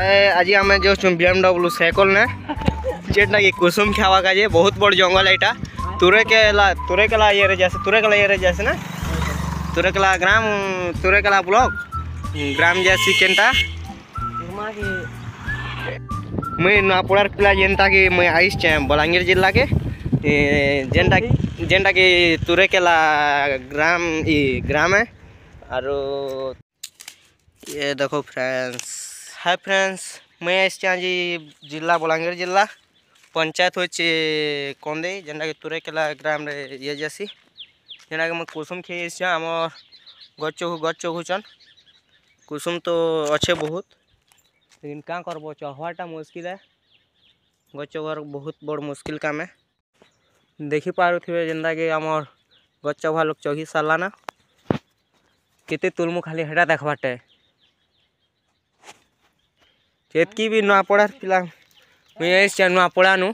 आज आम जो BMW साइकल ने जेटा कि कुसुम खावा का बहुत बड़ जंगल है यहाँ तुरेकेला ये जैसे ना तुरेकेला ब्लॉक ग्राम जैसी केनटा मुई नुआपड़ार पिला जेनता कि मुई आईस बलांगीर जिला के जेनटा कि तुरेकेला ग्राम है। और ये देखो फ्रेंड्स, हाय फ्रेंड्स, मैं आईस जिला बलांगीर जिला पंचायत होचे कंदे जेनटा कि तुरेकेला ग्राम रे ये जैसी जेना कि मैं कुसुम खेई आम गच घुचन कुसुम तो अच्छे बहुत, लेकिन क्या करब चढ़वाटा मुश्किल है। गच घर बहुत बड़ मुश्किल काम है। देखी पारे जेनता कि आमर गच घर लोग चढ़ी सारा ना केते तुलमु खाली हेटा देखबाटे चेतकी भी नुआपड़ार पिला मुई आईस नुआपड़ा नु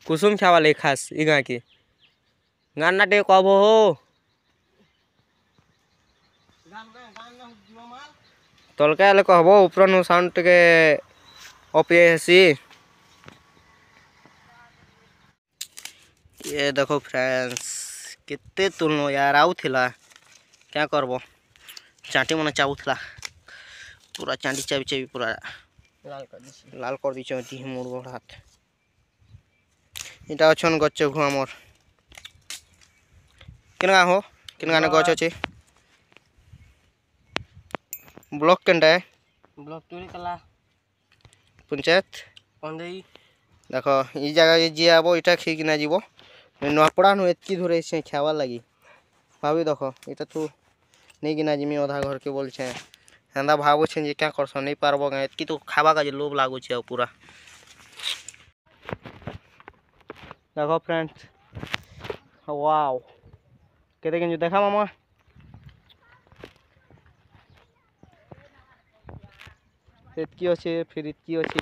कुसुम खावा ले खास ई गाँ की गाना टे कब हो तलका कहब ऊपर नु साउंड टे अपिसी। ये देखो फ्रेंड्स केते तुलनो यार आउ थिला क्या करब चाटी मन चाबुला पूरा चाटी चाबी पूरा लाल कर दी मोड़ गोड़ हाथ इटा अच्छन गच घु आमर केन गाँ हो केन गाँ गच अच्छे ब्लॉक केनटा है ब्लॉक तुरेकेला पंचायत कंदई देख ये जगह जी आब इटा खेकिना जीव नुआपड़ा नु एतकी धरे से खावार लगी भाभी देख इटा तू नहीं किना जिमी अधा घर के बोल हेन्दा भावो जे क्या करस नहीं पारब गाँ एतकी तो खावा का लोभ लागुचे पूरा। देखो फ्रेंड्स वाओ केते केन देखा मामा एतकी अच्छे फिर इतकी अच्छी